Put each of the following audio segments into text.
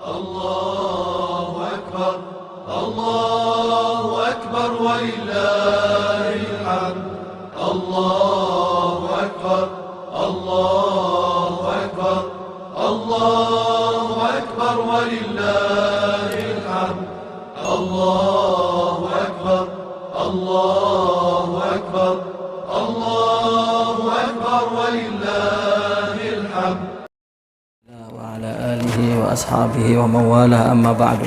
الله أكبر الله أكبر ولله الحمد الله أكبر الله أكبر الله أكبر ولله الحمد الله أكبر الله أكبر الله أكبر ولله الحمد وعلى آله وأصحابه ومن والاه أما بعد.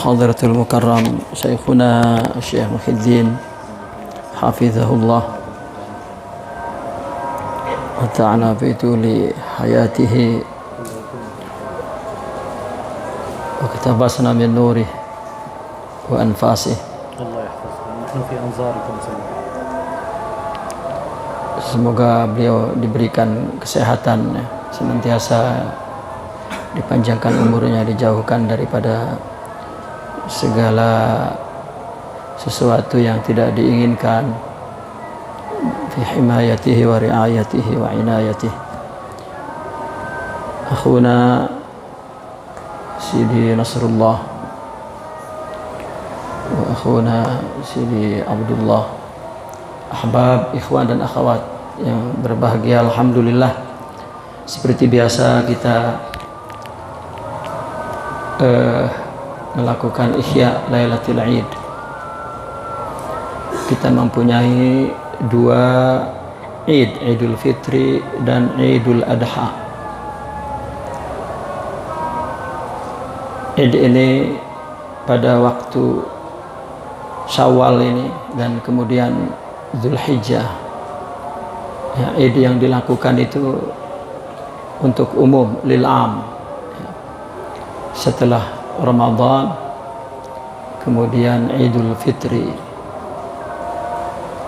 Hadratul Mukarram Syekhuna Syekh Muhyiddin hafizahullah wa ta'ala bi tuli hayatihi wa katabasna min nurih wa anfasih. Allah yahfazkum. Nahnu fi anzarikum sayyid. Semoga beliau diberikan kesehatan, senantiasa dipanjangkan umurnya, dijauhkan daripada segala sesuatu yang tidak diinginkan, fi himayatihi wa riayatihi wa inayatihi. Akhuna Sidi Nasrullah wa akhuna Sidi Abdullah, ahbab, ikhwan dan akhwat yang berbahagia, alhamdulillah, seperti biasa kita melakukan ihya Lailatul Id. Kita mempunyai dua Id, Idul Fitri dan Idul Adha. Id ini pada waktu Syawal ini dan kemudian Dzulhijjah. Ya, Id yang dilakukan itu untuk umum, lil'am. Ya. Setelah Ramadan, kemudian Idul Fitri.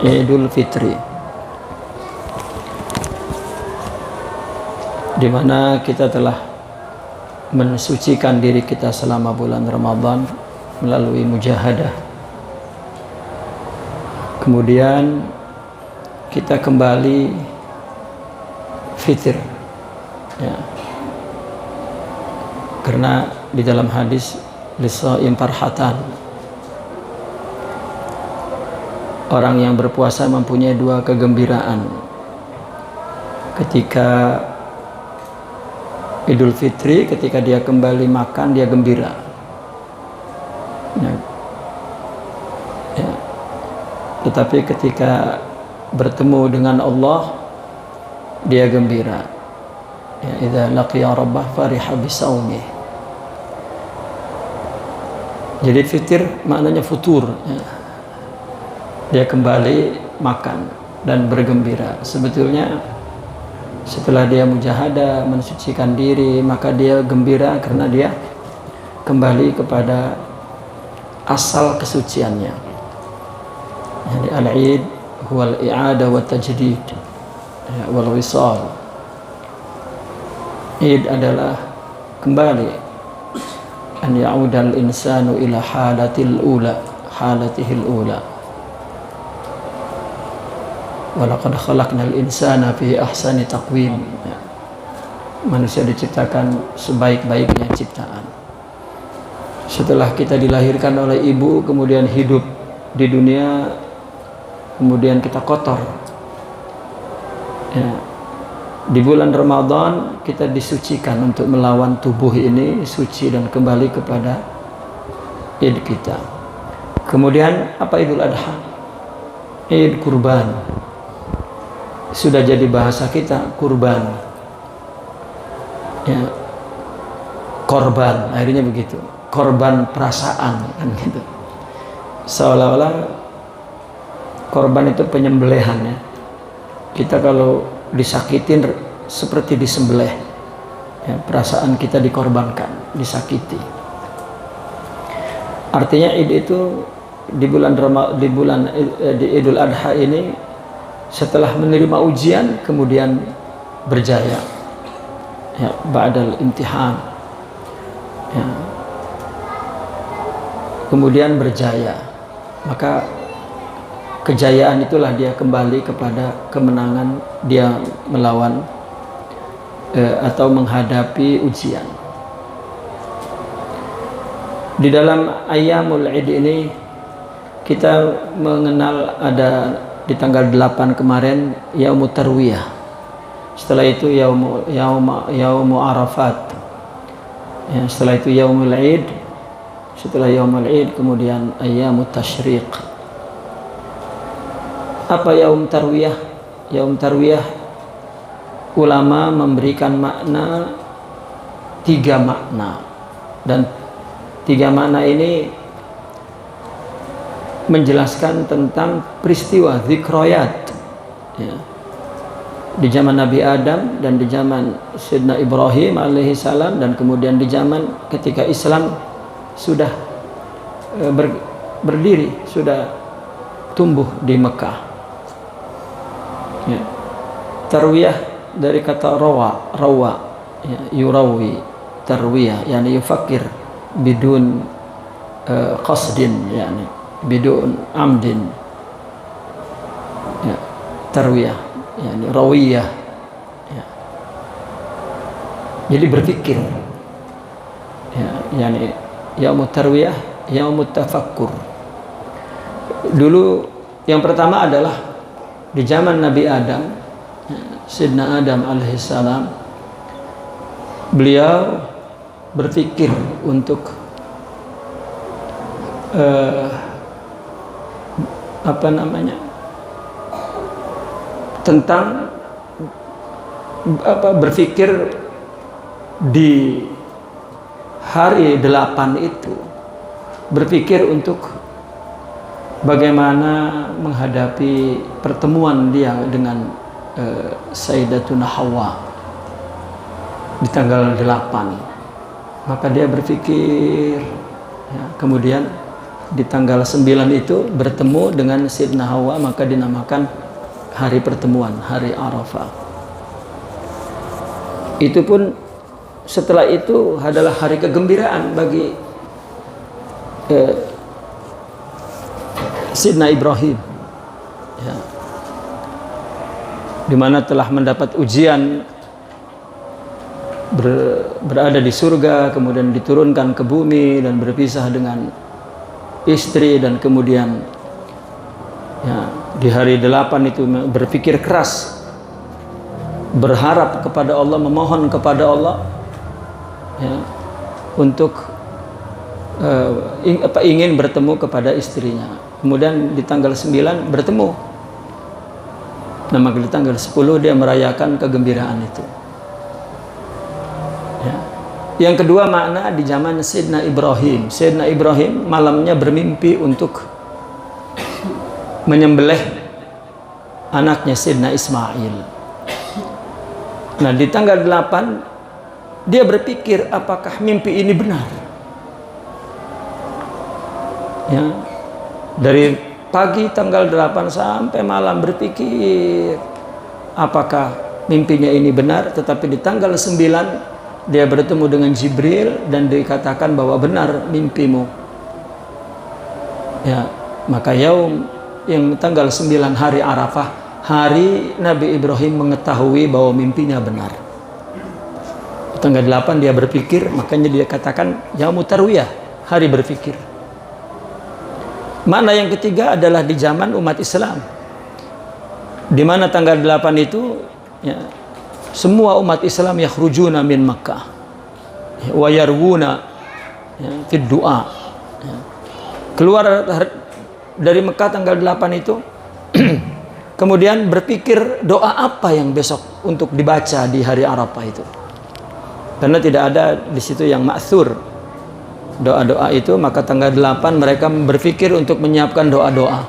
Idul Fitri, di mana kita telah mensucikan diri kita selama bulan Ramadan melalui mujahadah. Kemudian kita kembali fitr, ya. Karena di dalam hadis lisa'im farhatan, orang yang berpuasa mempunyai dua kegembiraan. Ketika Idul Fitri, ketika dia kembali makan, dia gembira. Ya. Ya. Tetapi ketika bertemu dengan Allah, dia gembira. Ya, idza laqiya rabbah fariha bisawmih. Jadi fitir maknanya futur, ya. Dia kembali makan dan bergembira. Sebetulnya setelah dia mujahadah, mensucikan diri, maka dia gembira karena dia kembali kepada asal kesuciannya. Jadi al-Id huwal i'adah wa tajdid, ya, wal wisal. Id adalah kembali, an ya'udal insanu ila halatihil ula. Walaqad khalaqnal insana fi ahsani taqwim. Ya. Manusia diciptakan sebaik-baiknya ciptaan. Setelah kita dilahirkan oleh ibu, kemudian hidup di dunia, kemudian kita kotor. Ya. Di bulan Ramadan kita disucikan untuk melawan tubuh ini suci dan kembali kepada Id kita. Kemudian apa Idul Adha? Id kurban. Sudah jadi bahasa kita, kurban, ya, korban, akhirnya begitu, korban perasaan, kan gitu. Seolah-olah korban itu penyembelihan, ya. Kita kalau disakitin seperti disembelih, ya, perasaan kita dikorbankan, disakiti. Artinya Id itu di Idul Adha ini, setelah menerima ujian kemudian berjaya, ya, ba'dal imtihan, ya, kemudian berjaya, maka kejayaan itulah dia kembali kepada kemenangan dia melawan atau menghadapi ujian. Di dalam Ayyamul Id ini kita mengenal ada di tanggal 8 kemarin Yaumut Tarwiyah. Setelah itu Yaumu Arafat. Ya, setelah itu Yaumul Id. Setelah Yaumul Id kemudian Ayyamut Tasyriq. Apa Yaum Tarwiyah? Yaum Tarwiyah ulama memberikan makna 3 makna, dan 3 makna ini menjelaskan tentang peristiwa zikroyat ya, di zaman Nabi Adam dan di zaman Sayyidina Ibrahim alaihissalam, dan kemudian di zaman ketika Islam sudah berdiri, sudah tumbuh di Mekah ya. Tarwiyah dari kata rawa ya, yurawi, tarwiyah yani yufakir bidun qasdin, yani bidun amdin ya, tarwiyah yani rawiyah ya. Jadi berpikir ya, yani yaumut tarwiyah, yaumut tafakkur. Dulu yang pertama adalah di zaman Nabi Adam, Sayyidina Adam alaihissalam, beliau berpikir untuk tentang berpikir di hari 8 itu, berpikir untuk bagaimana menghadapi pertemuan dia dengan Sayyidatuna Hawa di tanggal 8. Maka dia berpikir ya, kemudian di tanggal 9 itu bertemu dengan Sayyidina Hawa, maka dinamakan hari pertemuan, hari Arafah. Itu pun setelah itu adalah hari kegembiraan bagi Sayyidina Ibrahim ya, di mana telah mendapat ujian, berada di surga, kemudian diturunkan ke bumi dan berpisah dengan istri, dan kemudian ya, di hari 8 itu berpikir keras, berharap kepada Allah, memohon kepada Allah ya, untuk ingin bertemu kepada istrinya. Kemudian di tanggal 9 bertemu. Nah, maka di tanggal 10 dia merayakan kegembiraan itu ya. Yang kedua makna di zaman Sayyidina Ibrahim. Sayyidina Ibrahim malamnya bermimpi untuk menyembelih anaknya Sayyidina Ismail. Nah, di tanggal 8 dia berpikir apakah mimpi ini benar ya. Dari pagi tanggal 8 sampai malam berpikir apakah mimpinya ini benar. Tetapi di tanggal 9 dia bertemu dengan Jibril dan dikatakan bahwa benar mimpimu ya. Maka yaum yang tanggal 9 hari Arafah, hari Nabi Ibrahim mengetahui bahwa mimpinya benar. Tanggal 8 dia berpikir, makanya dia katakan yaumut tarwiyah, hari berpikir. Makna yang ketiga adalah di zaman umat Islam, di mana tanggal 8 itu ya, semua umat Islam yakhrujuna min Makkah wa yarwuna ya, fid du'a ya. Keluar dari Mekah tanggal 8 itu kemudian berpikir doa apa yang besok untuk dibaca di hari Arafah itu, karena tidak ada di situ yang ma'thur doa-doa itu. Maka tanggal 8 mereka berpikir untuk menyiapkan doa-doa.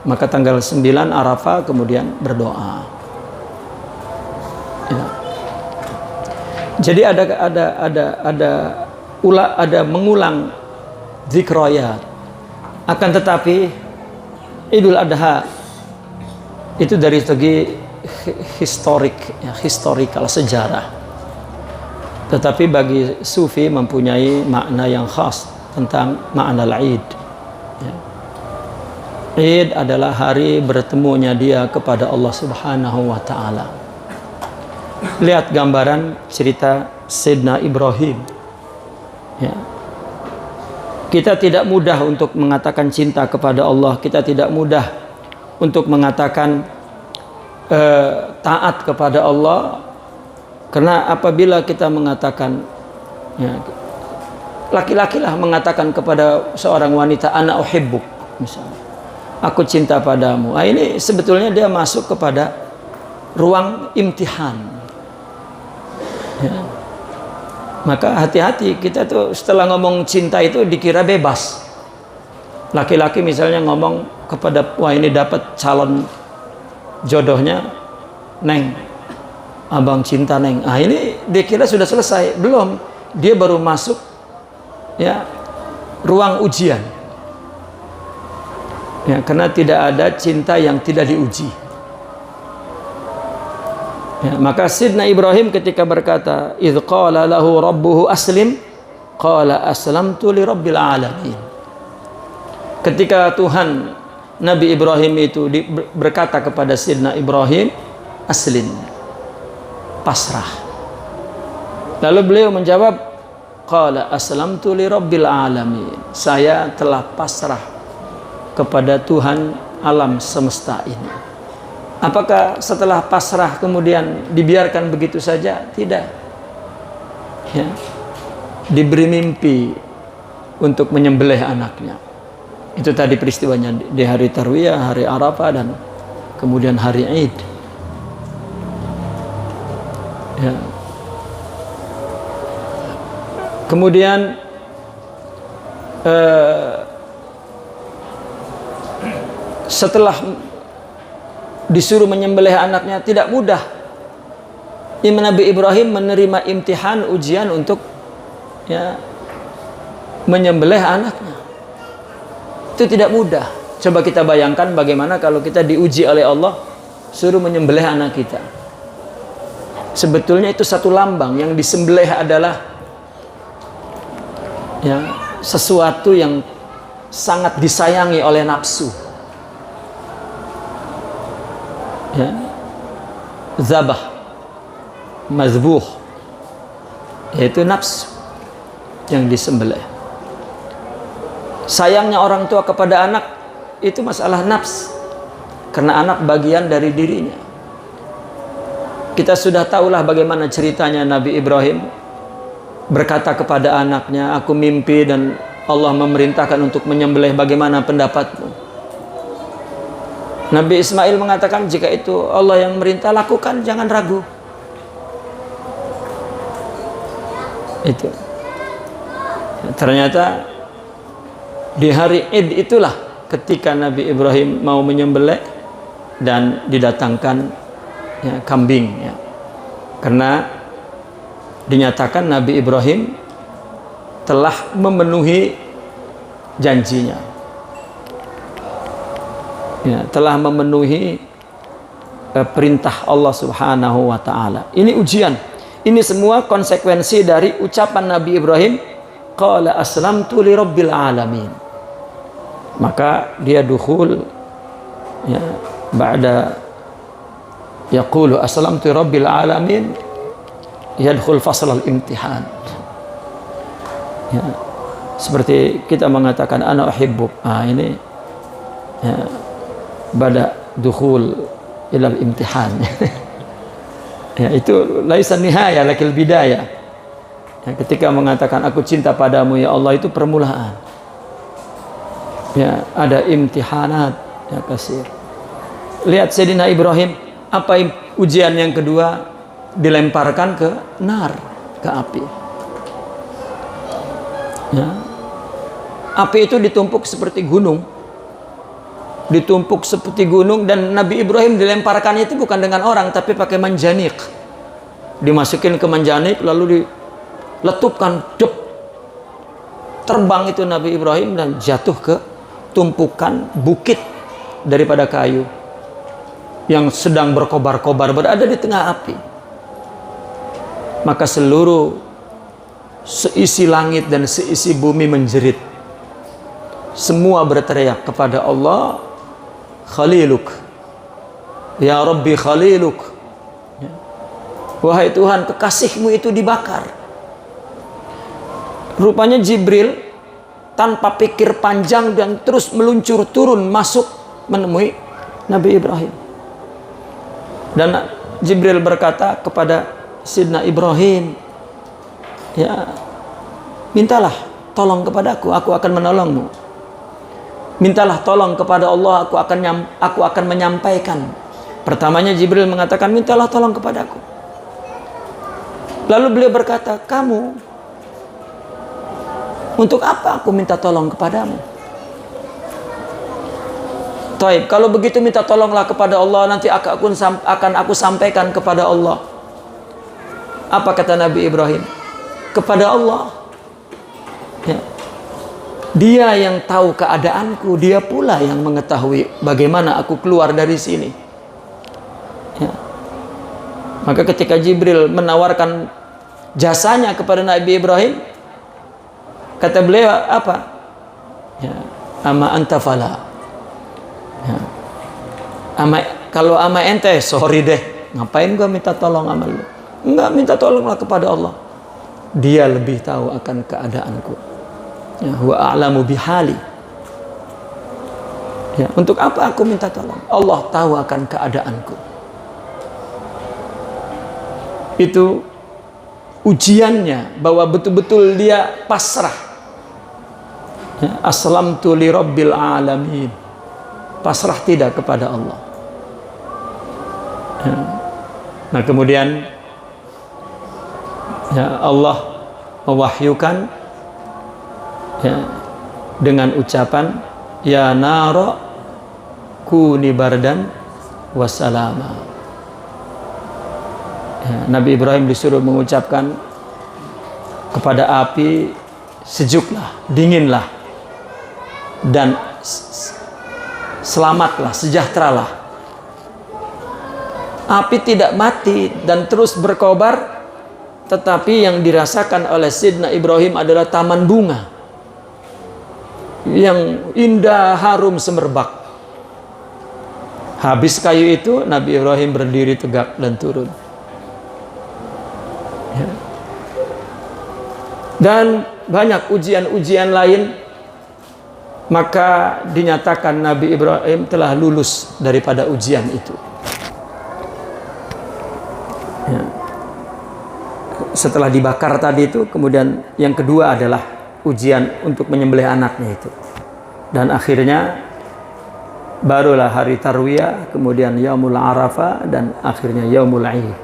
Maka tanggal 9 Arafah kemudian berdoa ya. Jadi ada mengulang zikroyat. Akan tetapi Idul Adha itu dari segi historik ya, historikal, sejarah Tetapi bagi sufi mempunyai makna yang khas tentang makna al-Id. Ya. Id adalah hari bertemunya dia kepada Allah Subhanahu wa taala. Lihat gambaran cerita Sayyidina Ibrahim. Ya. Kita tidak mudah untuk mengatakan cinta kepada Allah. Kita tidak mudah untuk mengatakan taat kepada Allah. Karena apabila kita mengatakan, ya, laki-laki lah mengatakan kepada seorang wanita, ana uhibbuk, misalnya, aku cinta padamu. Nah, ini sebetulnya dia masuk kepada ruang imtihan. Ya. Maka hati-hati, kita tuh setelah ngomong cinta itu dikira bebas. Laki-laki misalnya ngomong kepada, wah ini dapat calon jodohnya, Neng, abang cinta Neng. Ah, ini dikira sudah selesai. Belum, dia baru masuk, ya, ruang ujian. Ya, karena tidak ada cinta yang tidak diuji. Ya, maka Sayyidina Ibrahim ketika berkata, idz qala lahu rabbuhu aslim, qala aslamtu li rabbil alamin. Ketika Tuhan Nabi Ibrahim itu berkata kepada Sayyidina Ibrahim, aslim, pasrah. Lalu beliau menjawab, qala aslamtu li rabbil alamin. Saya telah pasrah kepada Tuhan alam semesta ini. Apakah setelah pasrah kemudian dibiarkan begitu saja? Tidak. Ya. Diberi mimpi untuk menyembelih anaknya. Itu tadi peristiwanya di hari Tarwiyah, hari Arafah, dan kemudian hari Id. Ya. Kemudian setelah disuruh menyembelih anaknya, tidak mudah. Nabi Ibrahim menerima imtihan, ujian untuk, ya, menyembelih anaknya. Itu tidak mudah. Coba kita bayangkan bagaimana kalau kita diuji oleh Allah, suruh menyembelih anak kita. Sebetulnya itu satu lambang. Yang disembelih adalah, ya, sesuatu yang sangat disayangi oleh nafsu. Ya, zabah, mazbuh, yaitu nafsu yang disembelih. Sayangnya orang tua kepada anak itu masalah nafs, karena anak bagian dari dirinya. Kita sudah tahulah bagaimana ceritanya Nabi Ibrahim berkata kepada anaknya, aku mimpi dan Allah memerintahkan untuk menyembelih, bagaimana pendapatmu? Nabi Ismail mengatakan, jika itu Allah yang merintah, lakukan, jangan ragu. Itu. Ternyata di hari Id itulah ketika Nabi Ibrahim mau menyembelih dan didatangkan, ya, kambing, ya. Karena dinyatakan Nabi Ibrahim telah memenuhi janjinya. Ya, telah memenuhi perintah Allah Subhanahu wa taala. Ini ujian. Ini semua konsekuensi dari ucapan Nabi Ibrahim, qala aslamtu li rabbil alamin. Maka dia dukhul, ya, ba'da yaqulu aslamtu li rabbil alamin, yadkhul fasl al-imtihan. Ya, seperti kita mengatakan ana uhibbuk. Ah, ini, ya, pada dukhul ilal imtihan. Ya, itu laisa nihaya lakil bidayah. Ya, ketika mengatakan aku cinta padamu ya Allah, itu permulaan. Ya, ada imtihanat, ya, kasir. Lihat Sayyidina Ibrahim, apa ujian yang kedua? Dilemparkan ke nar, ke api. Ya. Api itu ditumpuk seperti gunung. Ditumpuk seperti gunung, dan Nabi Ibrahim dilemparkannya itu bukan dengan orang, tapi pakai manjanik. Dimasukin ke manjanik, lalu diletupkan, dep. Terbang itu Nabi Ibrahim dan jatuh ke tumpukan bukit daripada kayu yang sedang berkobar-kobar, berada di tengah api. Maka seluruh seisi langit dan seisi bumi menjerit. Semua berteriak kepada Allah, Khaliluk, ya Rabbi Khaliluk, wahai Tuhan, kekasihmu itu dibakar. Rupanya Jibril tanpa pikir panjang dan terus meluncur turun masuk menemui Nabi Ibrahim. Dan Jibril berkata kepada Sidna Ibrahim, ya, mintalah tolong kepadaku, aku akan menolongmu. Mintalah tolong kepada Allah, aku akan menyampaikan. Pertamanya Jibril mengatakan, mintalah tolong kepadaku. Lalu beliau berkata, kamu, untuk apa aku minta tolong kepadamu? Taib, kalau begitu minta tolonglah kepada Allah, nanti akan aku sampaikan kepada Allah. Apa kata Nabi Ibrahim? Kepada Allah. Ya. Dia yang tahu keadaanku, dia pula yang mengetahui bagaimana aku keluar dari sini. Ya. Maka ketika Jibril menawarkan jasanya kepada Nabi Ibrahim, kata beliau apa? Ya, ama anta fala. Ya. Kalau ama ente, sorry deh, ngapain gua minta tolong sama lu? Enggak, minta tolonglah kepada Allah. Dia lebih tahu akan keadaanku. Ya, huwa a'lamu bihali. Ya, untuk apa aku minta tolong? Allah tahu akan keadaanku. Itu ujiannya, bahwa betul-betul dia pasrah. Ya, aslamtu li rabbil alamin. Pasrah tidak kepada Allah. Ya. Nah kemudian ya, Allah mewahyukan ya, dengan ucapan ya nara kuni bardan wassalama. Ya, Nabi Ibrahim disuruh mengucapkan kepada api, sejuklah, dinginlah, dan selamatlah, sejahteralah. Api tidak mati dan terus berkobar, tetapi yang dirasakan oleh Sidna Ibrahim adalah taman bunga yang indah, harum, semerbak. Habis kayu itu, Nabi Ibrahim berdiri tegak dan turun. Ya. Dan banyak ujian-ujian lain, maka dinyatakan Nabi Ibrahim telah lulus daripada ujian itu. Ya. Setelah dibakar tadi itu, kemudian yang kedua adalah ujian untuk menyembelih anaknya itu. Dan akhirnya barulah hari Tarwiyah, kemudian Yaumul Arafah, dan akhirnya Yaumul Aid.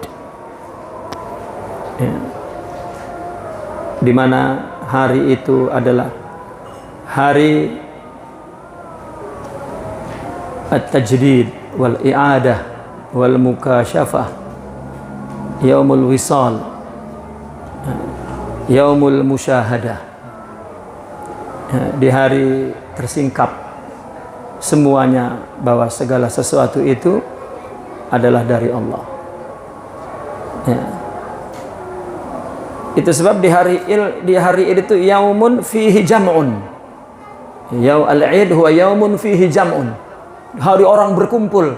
Ya. Di mana hari itu adalah hari at-tajdid wal i'adah wal mukasyafah, Yaumul Wisal, Yaumul Musyahadah. Ya, di hari tersingkap semuanya bahwa segala sesuatu itu adalah dari Allah. Ya. Itu sebab di hari itu yaumun fihi jam'un. Yaum al-Id huwa yaumun fihi jam'un. Hari orang berkumpul.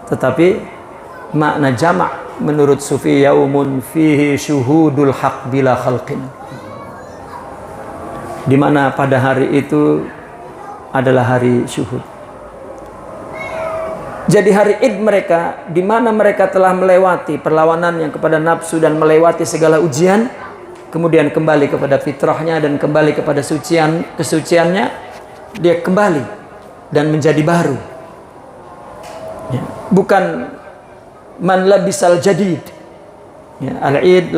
Tetapi makna jama' menurut sufi yaumun fihi syuhudul haq bila khalqin. Di mana pada hari itu adalah hari syuhud. Jadi hari Id mereka, di mana mereka telah melewati perlawanan yang kepada nafsu dan melewati segala ujian, kemudian kembali kepada fitrahnya dan kembali kepada kesuciannya, dia kembali dan menjadi baru. Ya. Bukan man labisal jadid. Ya, al-Id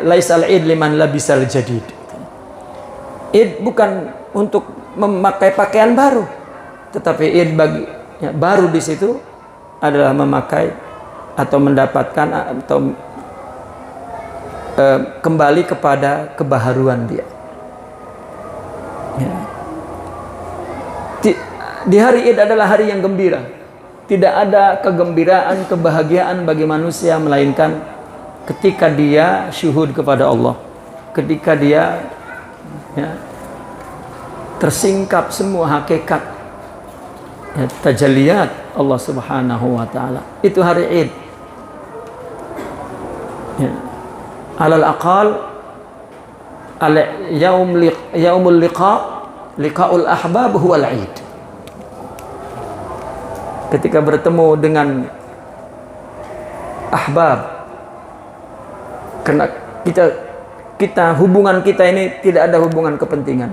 laisa al-Id liman labisal jadid. Id bukan untuk memakai pakaian baru, tetapi Id bagi ya, baru di situ adalah memakai atau mendapatkan atau kembali kepada kebaharuan dia. Ya. Di hari Id adalah hari yang gembira. Tidak ada kegembiraan, kebahagiaan bagi manusia melainkan ketika dia syuhud kepada Allah, ketika dia ya, tersingkap semua hakikat ya, tajalliyat Allah Subhanahu wa taala. Itu hari Id. Ya. Alal aqal yaumul liqa'ul ahbab huwal Id. Ketika bertemu dengan ahbab, karena kita hubungan kita ini tidak ada hubungan kepentingan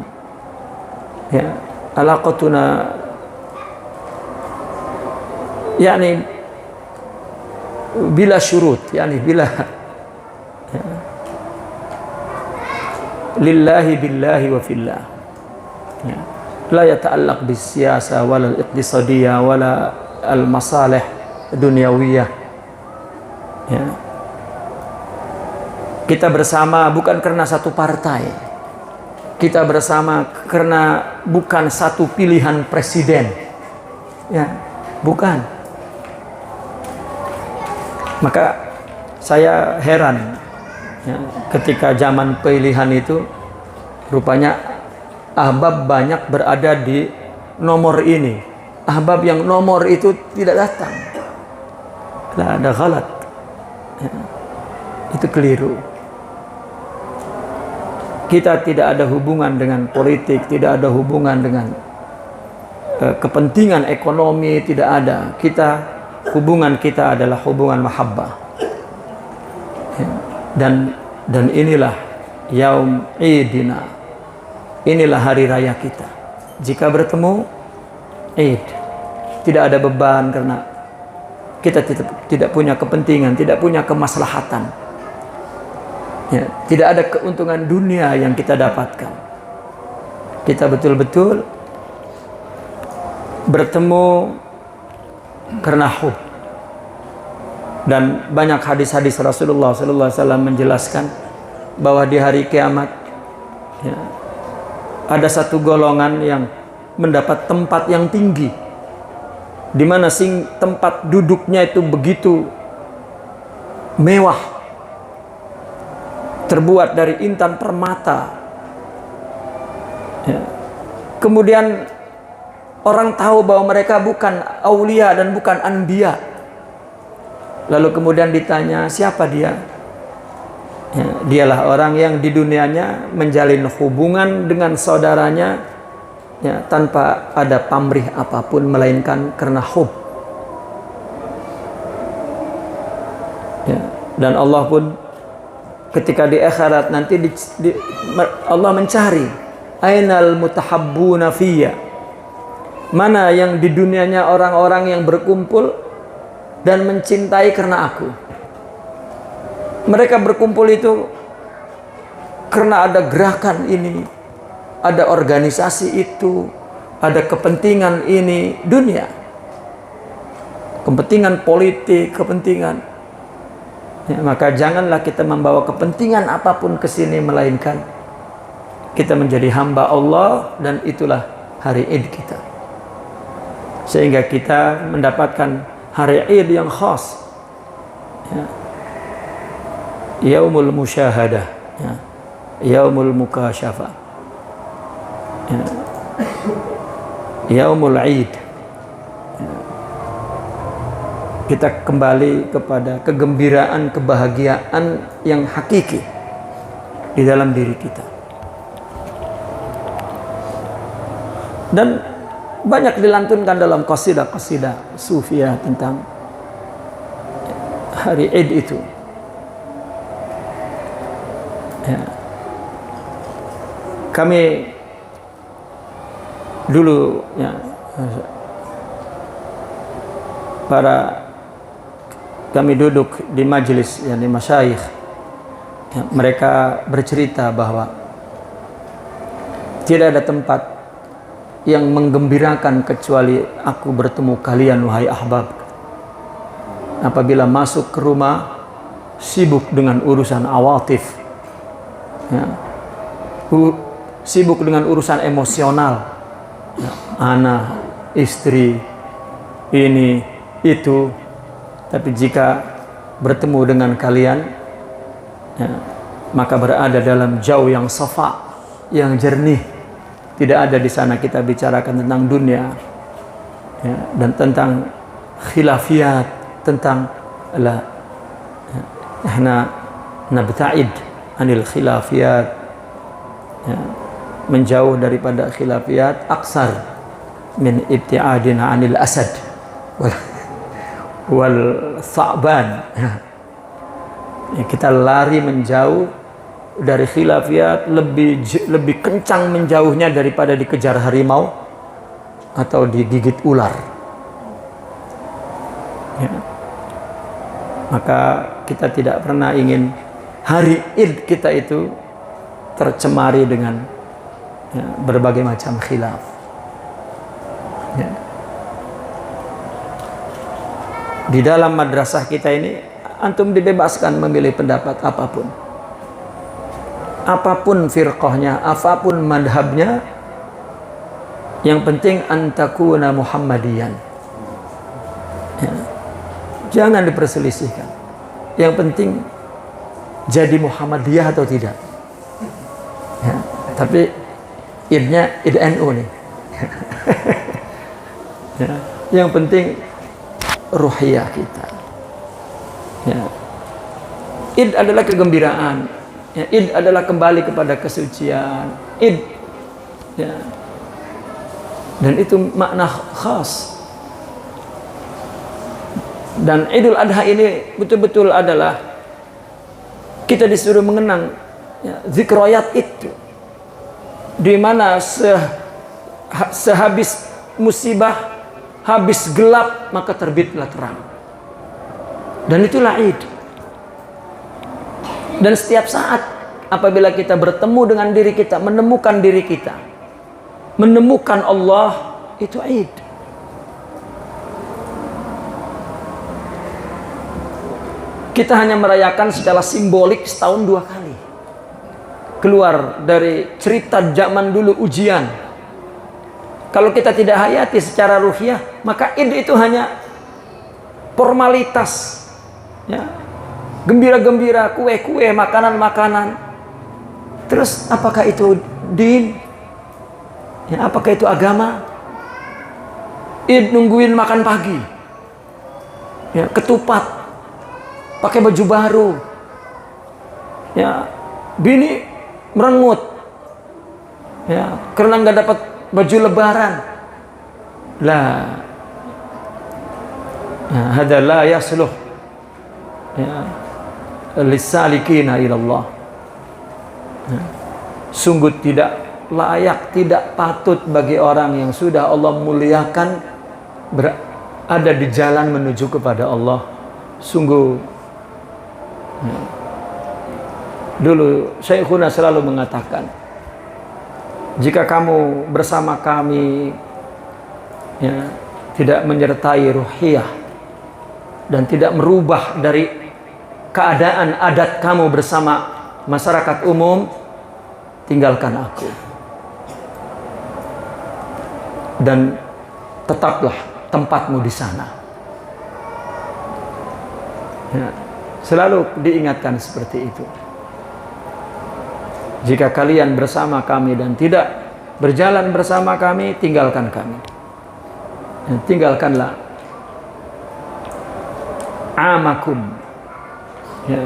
ya, alaqatuna yakni bila syurut, yakni bila ya, lillahi billahi wa fillah ya, la yata'allaq bis siyasa wala al iqtisadiyah wala al masalih dunyawiyah ya. Kita bersama bukan karena satu partai. Kita bersama karena bukan satu pilihan presiden. Ya, bukan. Maka saya heran ya, ketika zaman pilihan itu rupanya ahbab banyak berada di nomor ini. Ahbab yang nomor itu tidak datang. Lah ada ghalat. Ya, itu keliru. Kita tidak ada hubungan dengan politik, tidak ada hubungan dengan kepentingan ekonomi, tidak ada. Hubungan kita adalah hubungan mahabbah. Ya. Dan inilah yaum idina. Inilah hari raya kita. Jika bertemu Id, tidak ada beban karena kita tidak punya kepentingan, tidak punya kemaslahatan. Ya, tidak ada keuntungan dunia yang kita dapatkan. Kita betul-betul bertemu karena hub. Dan banyak hadis-hadis Rasulullah SAW menjelaskan bahwa di hari kiamat ya, ada satu golongan yang mendapat tempat yang tinggi, di mana tempat duduknya itu begitu mewah, terbuat dari intan permata ya. Kemudian orang tahu bahwa mereka bukan aulia dan bukan anbiya. Lalu kemudian ditanya, siapa dia? Ya, dialah orang yang di dunianya menjalin hubungan dengan saudaranya ya, tanpa ada pamrih apapun melainkan karena hub ya. Dan Allah pun ketika di akhirat nanti Allah mencari ainal mutahabbuna fiyya, mana yang di dunianya orang-orang yang berkumpul dan mencintai karena aku. Mereka berkumpul itu karena ada gerakan ini, ada organisasi itu, ada kepentingan ini, dunia, kepentingan politik, kepentingan ya, maka janganlah kita membawa kepentingan apapun ke sini melainkan kita menjadi hamba Allah, dan itulah hari Id kita. Sehingga kita mendapatkan hari Id yang khas ya. Yaumul musyahadah ya. Yaumul mukasyafah ya. Yaumul Id ya. Kita kembali kepada kegembiraan, kebahagiaan yang hakiki di dalam diri kita. Dan banyak dilantunkan dalam qasidah-qasidah sufiyah tentang hari Id itu ya. Kami dulu ya, kami duduk di majelis ya, di masyayikh ya, mereka bercerita bahwa tidak ada tempat yang menggembirakan kecuali aku bertemu kalian wahai ahbab. Apabila masuk ke rumah sibuk dengan urusan awatif ya, sibuk dengan urusan emosional ya, anak, istri, ini, itu. Tapi jika bertemu dengan kalian ya, maka berada dalam jau yang safa, yang jernih. Tidak ada di sana kita bicarakan tentang dunia, ya, dan tentang khilafiyat, tentang la ihna nabta'id anil khilafiyat, ya, menjauh daripada khilafiyat aksar min ibti'adina anil asad wal tha'ban. Ya, kita lari menjauh dari khilafiyat, lebih kencang menjauhnya daripada dikejar harimau atau digigit ular. Ya. Maka kita tidak pernah ingin hari Id kita itu tercemari dengan, ya, berbagai macam khilaf. Ya. Di dalam madrasah kita ini antum dibebaskan memilih pendapat apapun. Apapun firqahnya, apapun madhabnya, yang penting antakuna Muhammadiyan. Ya. Jangan diperselisihkan. Yang penting jadi Muhammadiyah atau tidak. Ya. Tapi idnya id NU nih. Ya. Yang penting ruhiyah kita. Ya. Id adalah kegembiraan. Ya, Id adalah kembali kepada kesucian. Id, ya. Dan itu makna khas. Dan Idul Adha ini betul-betul adalah kita disuruh mengenang, ya, zikroyat itu, di mana sehabis musibah, habis gelap, maka terbitlah terang. Dan itulah Id. Dan setiap saat apabila kita bertemu dengan diri kita, menemukan diri kita, menemukan Allah, itu Id. Kita hanya merayakan secara simbolik setahun 2 kali. Keluar dari cerita zaman dulu ujian. Kalau kita tidak hayati secara ruhiyah, maka Id itu hanya formalitas, ya. Gembira-gembira, kue-kue, makanan-makanan. Terus apakah itu din? Ya, apakah itu agama? Id nungguin makan pagi, ya, ketupat, pakai baju baru, ya, bini merengut, ya, karena nggak dapat baju lebaran. Lah, ya, hada la yasluh, ya, lisalikina ilallah. Ya, sungguh tidak layak, tidak patut bagi orang yang sudah Allah muliakan berada di jalan menuju kepada Allah. Sungguh, ya. Dulu Syekhuna selalu mengatakan, jika kamu bersama kami, ya, tidak menyertai ruhiyah dan tidak merubah dari keadaan adat kamu bersama masyarakat umum, tinggalkan aku dan tetaplah tempatmu di sana. Ya, selalu diingatkan seperti itu. Jika kalian bersama kami dan tidak berjalan bersama kami, tinggalkan kami. Ya, tinggalkanlah amakum, ya.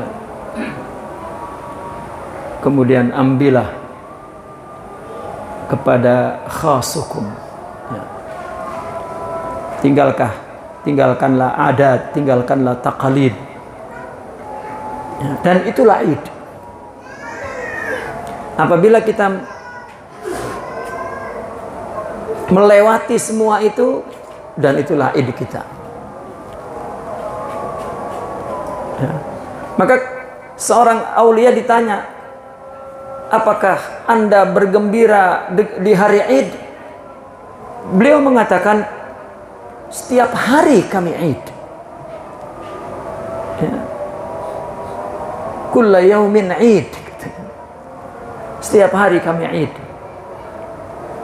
Kemudian ambillah kepada khasukum, ya. Tinggalkanlah adat, tinggalkanlah taqalid, ya. Dan itulah Id. Apabila kita melewati semua itu, dan itulah Id kita, ya. Maka seorang aulia ditanya, apakah Anda bergembira di hari Id? Beliau mengatakan, setiap hari kami Id, ya. Kulla yaumin Id. Setiap hari kami Id.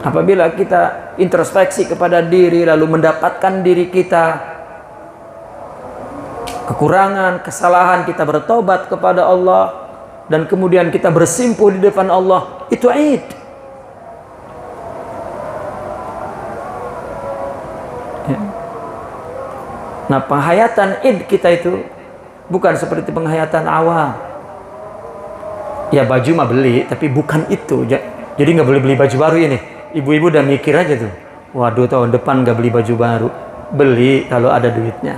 Apabila kita introspeksi kepada diri, lalu mendapatkan diri kita kekurangan, kesalahan, kita bertobat kepada Allah, dan kemudian kita bersimpuh di depan Allah, itu Id. Ya. Nah, penghayatan Id kita itu bukan seperti penghayatan awam. Ya baju mah beli, tapi bukan itu. Jadi nggak boleh beli baju baru ini. Ibu-ibu udah mikir aja tuh, waduh tahun depan nggak beli baju baru. Beli kalau ada duitnya.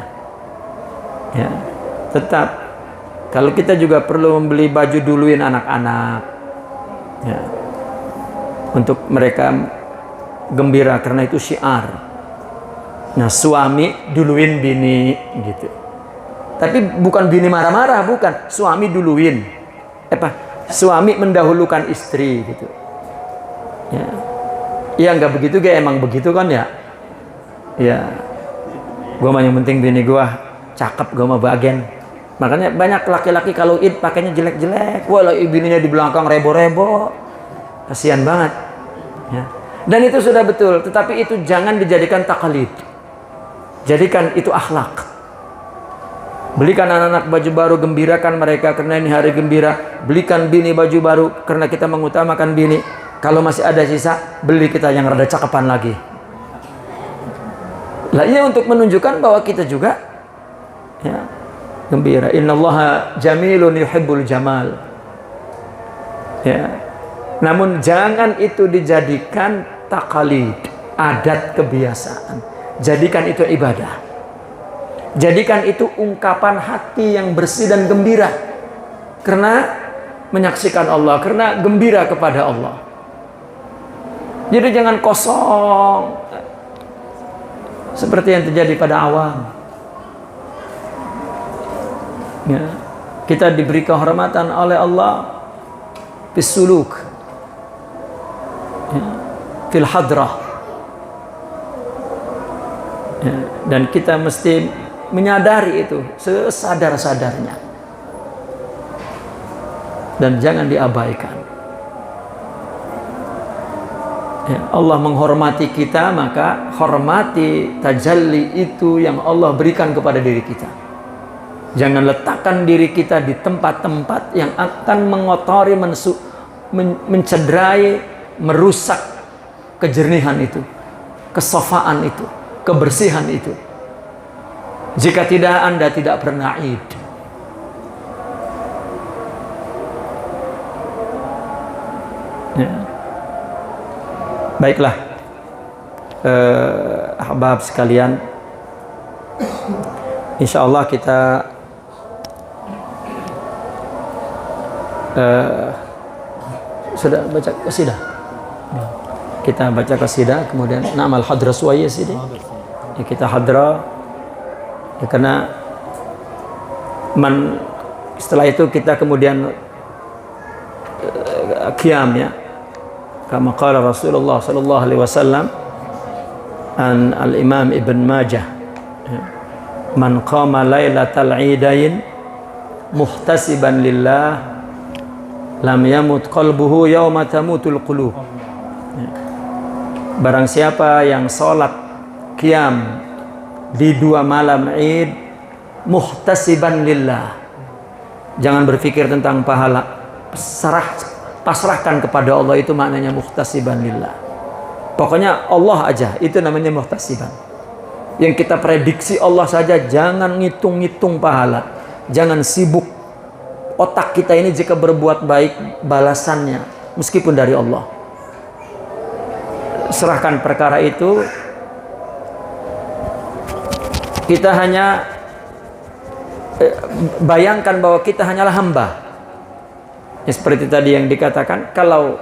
Ya, tetap kalau kita juga perlu membeli baju duluin anak-anak. Ya, untuk mereka gembira karena itu syiar. Nah, suami duluin bini gitu. Tapi bukan bini marah-marah, bukan. Suami duluin. Suami mendahulukan istri gitu. Ya. Ya nggak begitu, kayak emang begitu kan ya. Ya. Gua mah yang penting bini gua cakep, gua mah bagian. Makanya banyak laki-laki kalau Id pakainya jelek-jelek. Walau bininya di belakang rebo-rebo. Kasihan banget. Ya. Dan itu sudah betul, tetapi itu jangan dijadikan taklid. Jadikan itu akhlak. Belikan anak-anak baju baru, gembirakan mereka karena ini hari gembira. Belikan bini baju baru karena kita mengutamakan bini. Kalau masih ada sisa, beli kita yang rada cakepan lagi. Lah iya, untuk menunjukkan bahwa kita juga ya, gembira. Innallaha jamilun yuhibbul jamal. Ya. Namun jangan itu dijadikan takalid, adat kebiasaan. Jadikan itu ibadah. Jadikan itu ungkapan hati yang bersih dan gembira karena menyaksikan Allah, karena gembira kepada Allah. Jadi jangan kosong seperti yang terjadi pada awam. Ya. Kita diberi kehormatan oleh Allah bisuluk, ya, fil hadrah, ya. Dan kita mesti menyadari itu sesadar-sadarnya dan jangan diabaikan. Ya, Allah menghormati kita, maka hormati tajalli itu yang Allah berikan kepada diri kita. Jangan letakkan diri kita di tempat-tempat yang akan mengotori, mencederai, merusak kejernihan itu, kesofaan itu, kebersihan itu. Jika tidak, Anda tidak pernah Id. Ya. Baiklah, ahbab sekalian, insya Allah kita sudah baca qasidah. Kita baca qasidah, kemudian na'mal hadra suwaya sini. Ya, kita hadra. Ya, karena setelah itu kita kemudian qiyam, ya, kama qala Rasulullah sallallahu alaihi wasallam an al-Imam Ibn Majah, ya, man qama lailatal idain muhtasiban lillah lam yamut qalbuhu yawma tamutul qulub. Ya. Barang siapa yang salat qiyam di 2 malam Id muhtasiban lillah, jangan berpikir tentang pahala, pasrahkan kepada Allah, itu maknanya muhtasiban lillah. Pokoknya Allah aja, itu namanya muhtasiban. Yang kita prediksi Allah saja, jangan ngitung-ngitung pahala, jangan sibuk otak kita ini. Jika berbuat baik, balasannya meskipun dari Allah. Serahkan perkara itu. Kita hanya bayangkan bahwa kita hanyalah hamba. Ya, seperti tadi yang dikatakan, kalau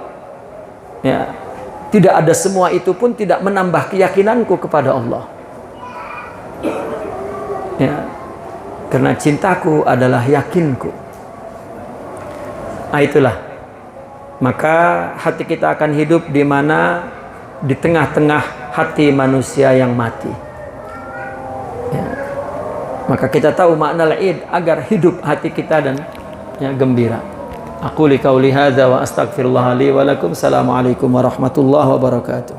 ya, tidak ada semua itu pun tidak menambah keyakinanku kepada Allah. Ya, karena cintaku adalah yakinku. Nah, itulah. Maka hati kita akan hidup di mana? Di tengah-tengah hati manusia yang mati. Ya. Maka kita tahu makna Id agar hidup hati kita dan ya, gembira. Aku li qauli hadza wa astaghfirullah li wa lakum. Assalamualaikum warahmatullahi wabarakatuh.